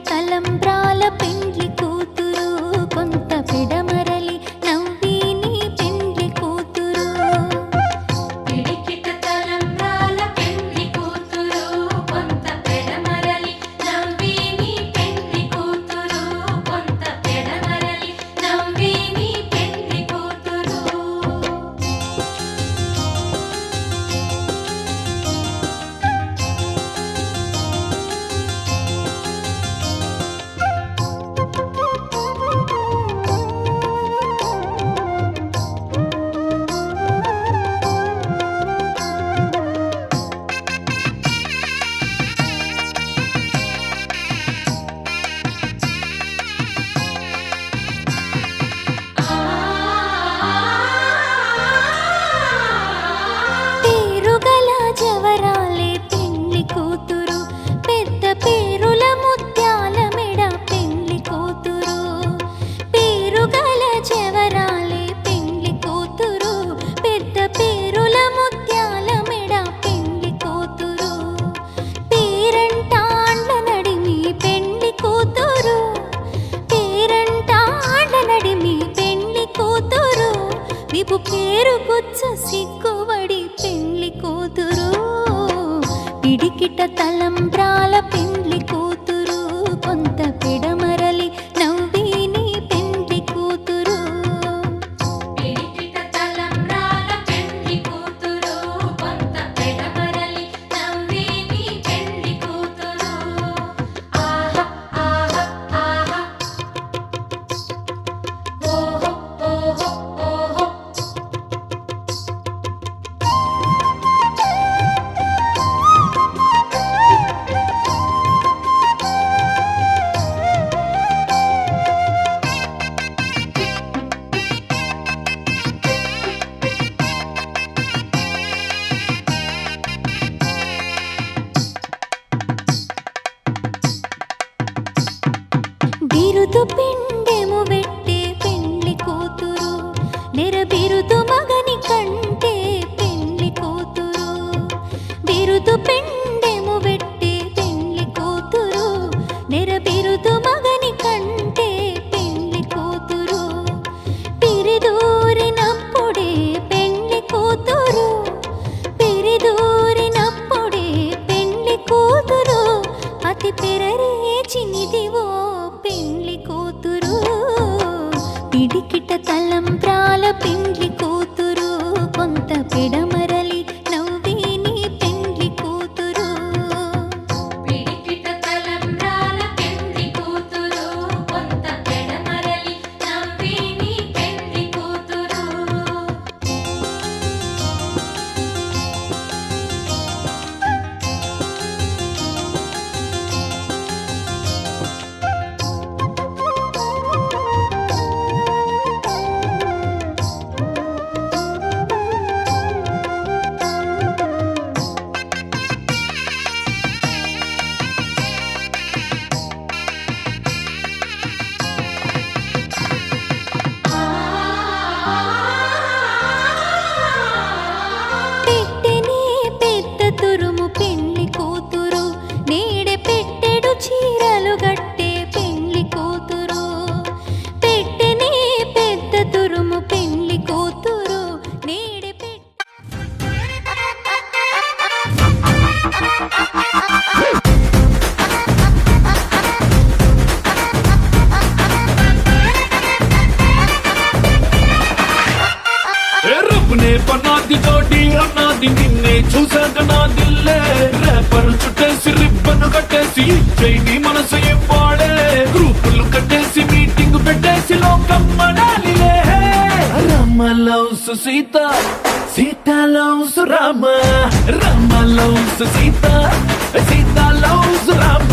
తలంబ్రాల పెండ్లి కూతురు కొంత పెడమరలి నవ్విని పెండ్లి కూతురు పిడికిట తలంబ్రాల పెండ్లి కూతురు కొంత పెడమరలి నవ్విని పెండ్లి కూతురు కొంత పెడమరలి నవ్విని పెండ్లి కూతురు పేరుగల జవరాలే పెండ్లి కూతురు పెద్ద పేరుల ముత్యాల మెడ పెండ్లి కూతురు పేరుగల జవరాలే పెండ్లి కూతురు పెద్ద పేరుల ముత్యాల మెడ పెండ్లి కూతురు పేరంటాండ్ల నడిమి పెండ్లి కూతురు పేరంటాండ్ల నడిమి పెండ్లి కూతురు విపు పేరు గుచ్చ సిగ్గుబడి పెండ్లి కూతురు పిడికిట తలంబ్రాల పెండ్లి కూతురు కొంత పెడమరలి నవ్విని పెండ్లి కూతురు పిడికిట తలంబ్రాల పెండ్లి కూతురు కొంత పెడమరలి నవ్విని పెండ్లి కూతురు ఆహా ఆహా ఆహా ఓహో ఓహో ఓహో బిరుదు పిండెము వెట్టే పెండ్లి కూతురు నెర బిరుదు మగని కంటే పెండ్లి కూతురు బిరుదు పిండెము వెట్టే పెండ్లి కూతురు నెర బిరుదు మగని కంటే పెండ్లి కూతురు పిరిదూరినప్పుడే పెండ్లి కూతురు పిరిదూరినప్పుడే పెండ్లి కూతురు అతి పెరరేచినిదివో పెండ్లి కూతురు పిడికిట తలంబ్రాల పెండ్లి కూతురు కొంత పెడమరలి నవ్విని పెండ్లి కూతురు పిడికిట తలంబ్రాల పెండ్లి కూతురు కొంత పెడమరలి నవ్విని పెండ్లి కూతురు పెట్టెనే పెద్ద తురుము పెండ్లి కూతురు నేడే పెట్టెడు చీరలు గట్టే పెండ్లి కూతురు పెట్టెనే పెద్ద తురుము పెండ్లి కూతురు నేడే రబ్బునే పన్నాది తోటి అన్నాది నిన్నే చూసాక నా దిల్లే రేపర్ చుట్టేసి రిబ్బన్ కట్టేసి చేయి మనసు ఇవ్వాడే గ్రూపులు కట్టేసి మీటింగ్ పెట్టేసి లోకం మనాలిలే Rama loves Sita Sita loves Rama Rama loves Sita Sita loves Rama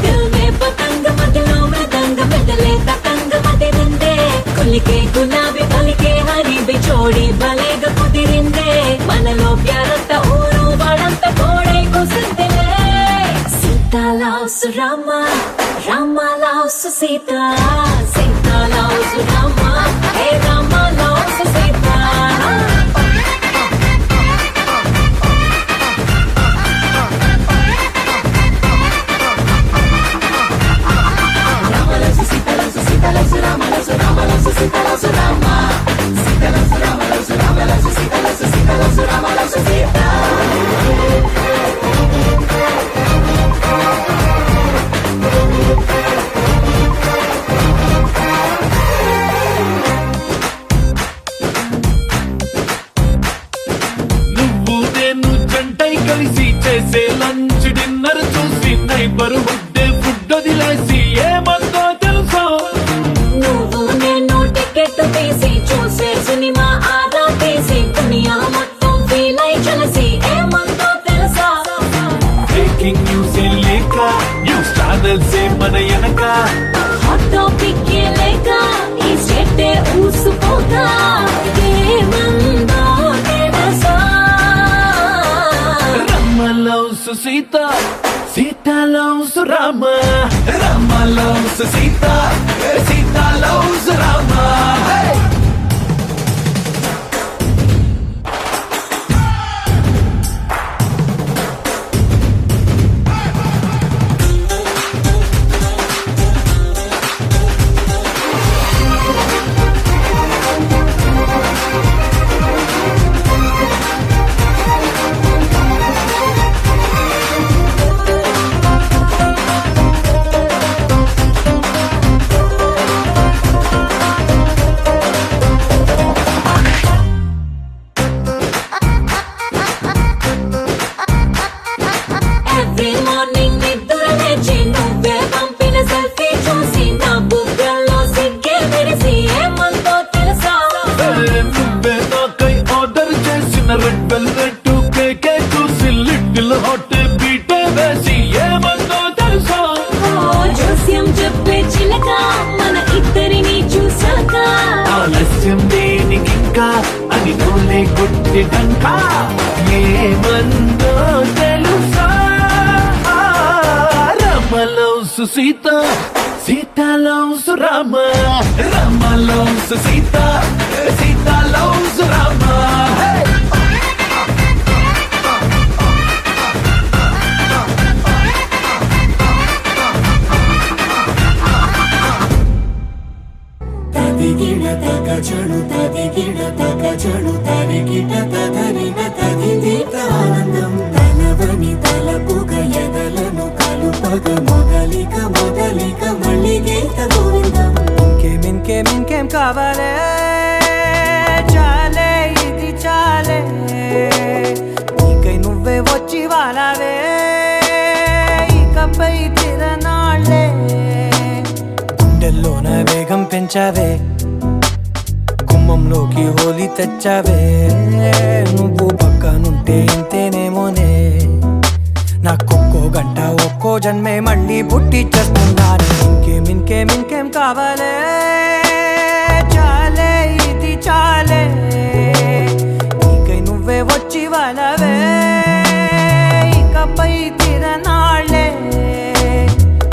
दिल में पतंग मगलों में दंग बदले ततंग मते निंदे कुलिके गुलाबी पलिके हरी बिछोड़ी बलेग कुदिरिंदे मनलो प्यारंत ऊरू वाडंत कोडे कुसंदिले Sita loves Rama Rama loves Sita Sita loves Rama हे राम लव्स सीता చేసే లంచ్ డిన్నర్ చూసి నైబర్ హుడ్ ఫుడ్ వదిలేసి ఏమందో తెలుసా నువ్వు నేను టికెట్ తీసి చూసే సినిమా ఆదా తీసి దునియా మొత్తం ఫీల్ అయి కలిసి ఏమందో తెలుసా బ్రేకింగ్ న్యూస్ లేక న్యూస్ ఛానల్స్ మన వెనక హాట్ టాపిక్ లేక ఈ స్టేట్ ఊసుకోగా ఏమందో తెలుసా Rama loves Sita Sita loves Rama Rama loves Sita Sita loves Rama every morning నిద్ర లేచి నువ్వే పంపిన సెల్ఫీ చూసి నా బుగ్గల్లో సిగ్గే మెరిసి ఏమందో తెలుసా నువ్వే నాకై ఆర్డర్ చేసిన రెడ్ వెల్వెట్ కేకే చూసి లిటిల్ హాట్ బీటే వేసి ఏమందో తెలుసా జోస్యం చెప్పే చిలక మన ఇద్దరిని చూసాక ఆలస్యం దేనికింకా అని నోలే కొట్టిదంకా ఏమందో తెలుసా Rama loves Sita Sita loves Rama Rama loves Sita Sita loves Rama తదిగిడ తగ చడు తదిగిడ తగ చడు తరిగిట తదరిన తదిదీత ఆనందం తలవని తలపుగ ఎదలను కలుపగ మొదలిక మొదలిక మళ్ళీ గీత గోవిందం ఇంకేం కావాలే చాలే ఇది చాలే నీకై నువ్వే వచ్చి వాలావే ఇకపై తిరనాళ్ళే గుండెల్లోన వేగం పెంచావే గుమ్మంలోకి హోలీ తెచ్చావే నువ్వు పక్కనుంటే ఇంతేనేమోనే నాకొక్కో గంట ఒక్కో జన్మే మళ్ళీ పుట్టి చేస్తున్నాను ఇంకేం కావాలే చాలే ఇది చాలే నీకై నువ్వే వచ్చి వాళ్ళవే ఇకపై తిరనాళ్ళే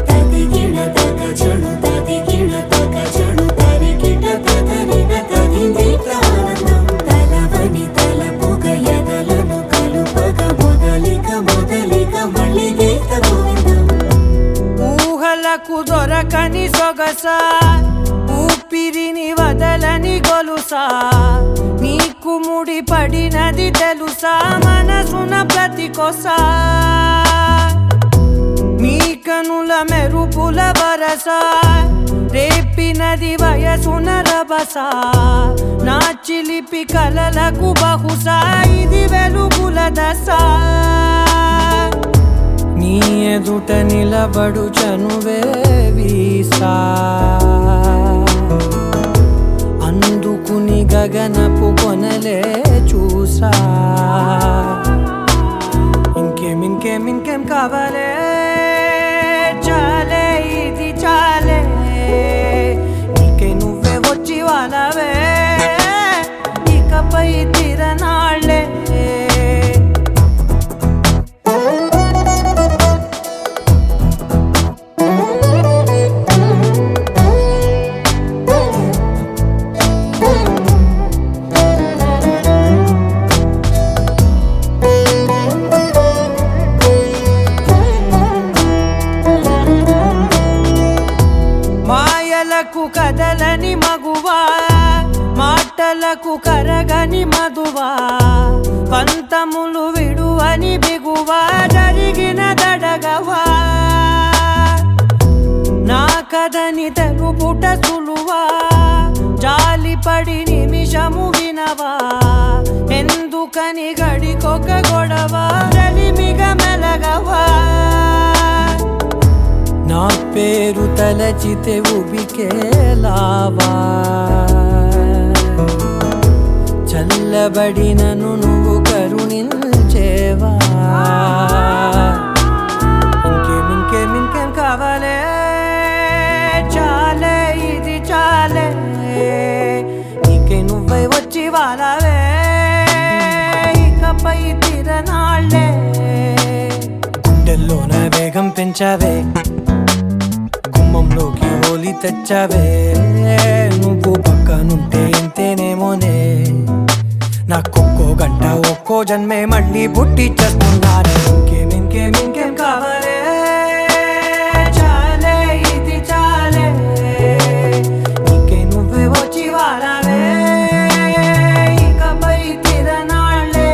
తదిగిడ తగ చడు తదిగిడ తగ చడు తరిగిట తదరిన తదిదీత ఆనందం తలవని తలపుగ ఎదలను కలుపగ మొదలిక మొదలిక మళ్ళీ గీత గోవిందం ఊహలకు దొరకని సొగసా ఊపిరిని వదలని గొలుసా నీకు ముడి పడినది తెలుసా మనసున ప్రతి కొసా నీ కనుల మెరుపుల వరస రేపినది వయసున రభస నా చిలిపి కలలకు బహుశా ఇది వెలుగుల దశ నీ ఎదుట నిలబడు చనువే వీసా అందుకుని గగనపు కొనలే చూసా ఇంకేం కావాలే చాలే ఇది చాలే నీకై నువ్వే వచ్చి వాళ్ళవే ఇకపై తిరనాళ్ళే కదలని మగువా మాటలకు కరగని మధువా పంతములు విడువని బిగువా జరిగిన దడగవా నా కదని తెలుపుట సులువా జాలిపడి నిమిషము వినవా ఎందుకని గడికొక గొడవ రలిమిగ మెల తలచితే ఉబికే లావా చల్లబడినను నువ్వు కరుణించేవా ఇంకేం కావాలే చాలే ఇది చాలే నీకే నువ్వై వచ్చి వాలావే ఇకపై తిరనాళ్ళే గుండెల్లోన వేగం పెంచావే గుమ్మంలోకి హోలీ తెచ్చావే నువ్వు పక్కనుంటే ఇంతేనేమోనే నాకొక్కో గంట ఒక్కో జన్మే మళ్ళీ పుట్టి చేస్తున్నానే ఇంకేం కావాలే చాలే ఇది చాలే నీకే నువ్వే వచ్చి వాడావే ఇకపై తిరనాళ్ళే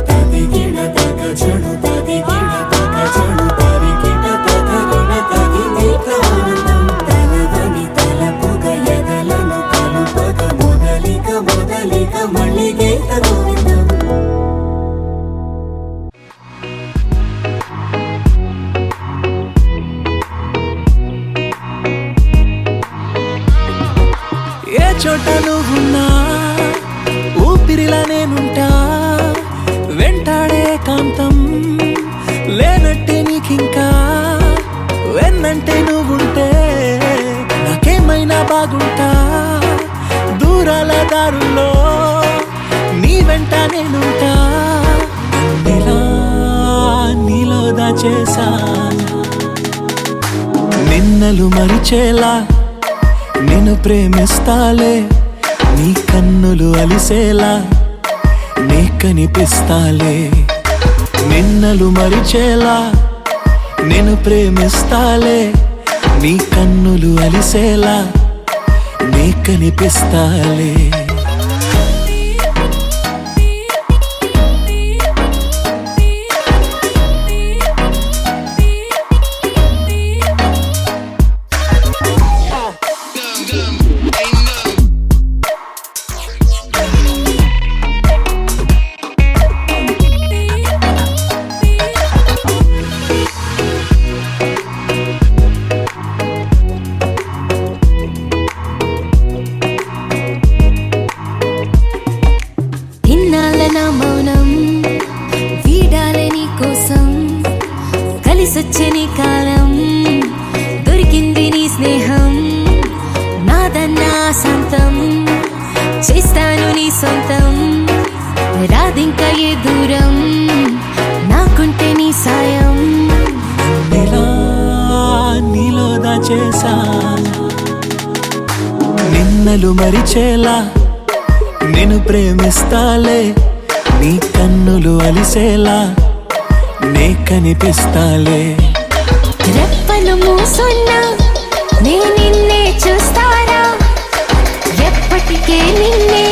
తదిగిన తగ చెడు తదిగిన తగ చెడు తరిగిట తదరిన తగింది ప్రాణం తలవని తలపుగ ఎదలను కలుపగ మొదలిక మళ్ళీ గీత గోవిందం ఏ చోట నువ్వున్నా ఊపిరిలా నేనుంటా వెంటాడే కాంతం లేనట్టే నీకింకా వెన్నంటే నువ్వుంటే నాకేమైనా బాగుంటా దూరాల దారుల్లో నీ వెంట నేనుంటా నీలో దాచేసా నిన్నలు మరిచేలా నిన్ను ప్రేమిస్తాలే నీ కన్నులు అలిసేలా నీ కనిపిస్తాలే నిన్నలు మరిచేలా నిన్ను ప్రేమిస్తాలే నీ కన్నులు అలిసేలా నీ కనిపిస్తాలే ఇన్నాళ్ళ నా మౌనం వీడాలే నీ కోసం కలిసొచ్చే నీ కాలం దొరికింది నీ స్నేహం నాదన్నా సొంతం చేస్తాను నీ సొంతం రాదింకా ఏ దూరం నాకుంటే నీ సాయం నీలో దాచేసా నిన్నలు మరిచేలా నిన్ను ప్రేమిస్తాలే నీ కన్నులు అలిసేలా నే కనిపిస్తాలే రెప్పలు మూసున్నా నే నిన్నే చూస్తారా ఎప్పటికే నిన్నే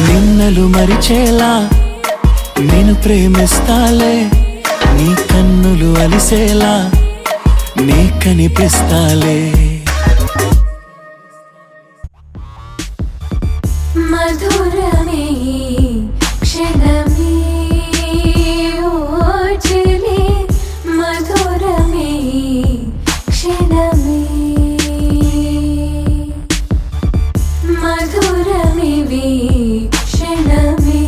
నిన్నలు మరిచేలా నేను ప్రేమిస్తాలే నీ కన్నులు అలిసేలా నే కనిపిస్తాలే మధురమే క్షణమే ఓజలే మధురమే క్షణమే మధురమే క్షణమే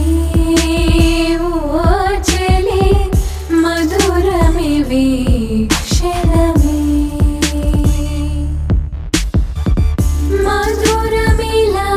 ఓజలే మధురమే క్షణమే మధురమిలా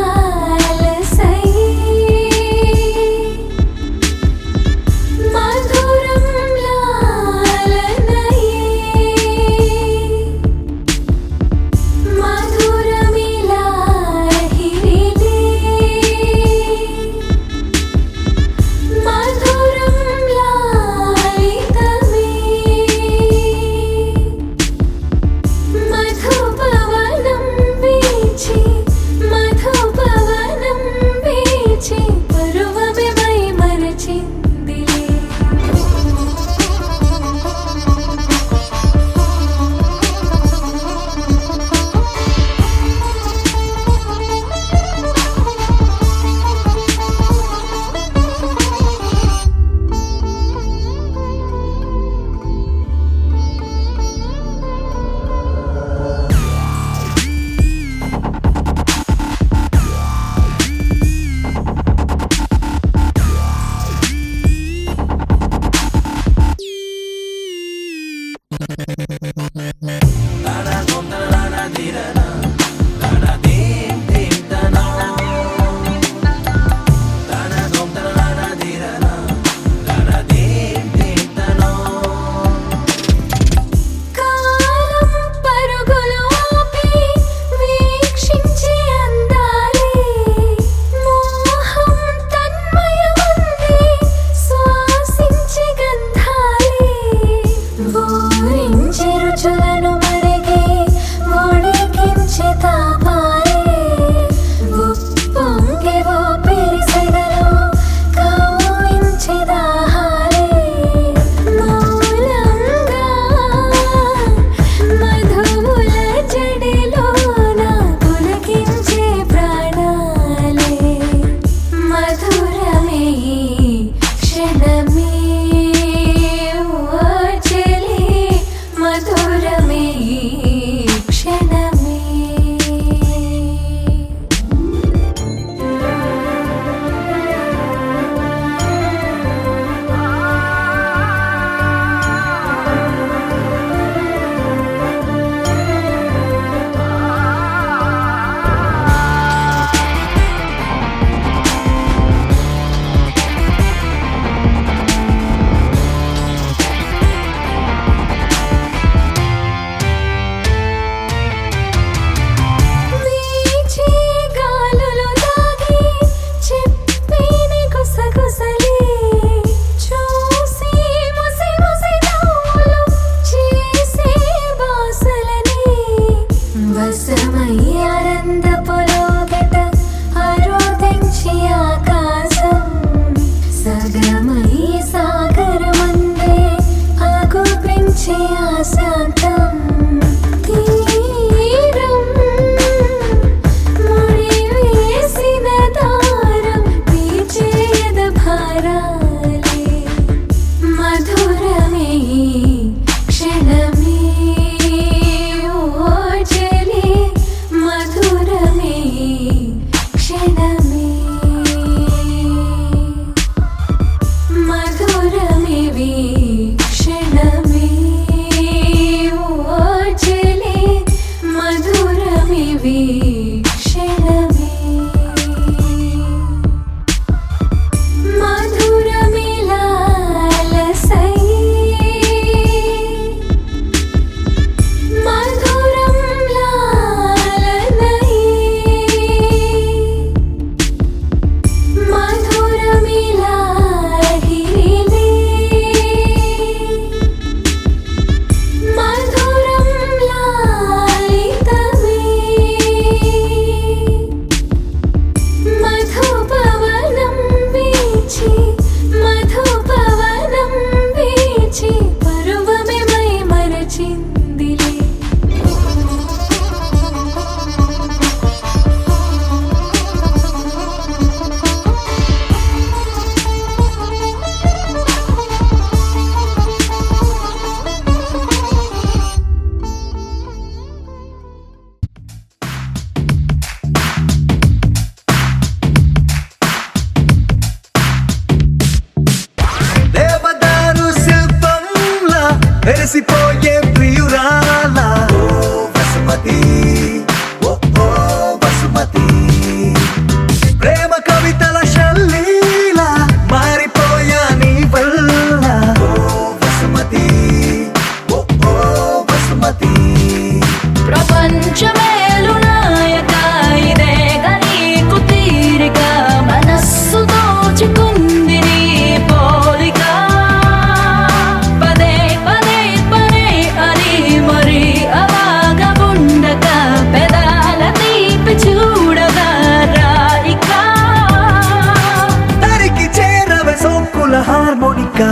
రాధికా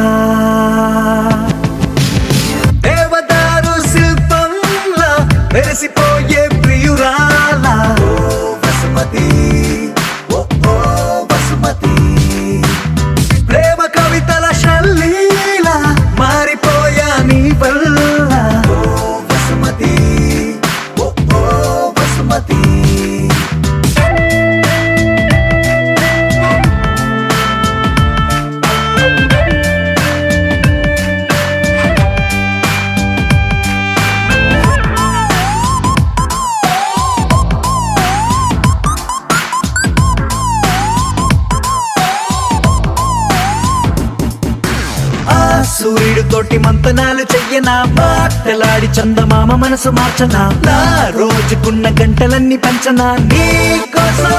దేవదారు శిల్పంలా వెలిసిపోయే ప్రియురాలా ఓ వసుమతి ఓ ఓ వసుమతి ప్రేమ కవితల శల్లీల మారిపోయా నీ వల్ల ఓ వసుమతి ఓ ఓ వసుమతి సూర్యుడు తోటి మంతనాలు చెయ్యనా మాటలాడి చందమామ మనసు మార్చనా నా రోజుకున్న గంటలన్నీ పంచనా నీ కోసం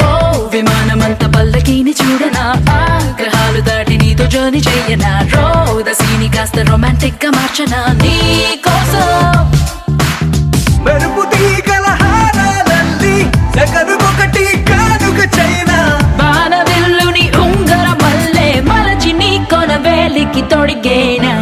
ఓ విమానమంత పల్లకీని చూడనా గ్రహాలు దాటి నీతో జర్నీ చెయ్యనా రోదసీని కాస్త రొమాంటిక్ గా మార్చనా నీ కోసం మెరుపు తీగల హారాలల్లి జగనుకొకటి కానుక చైనా బాణవిల్లుని ఉంగర మల్లె మలచి నీ కొన వేలికి తొడిగేనా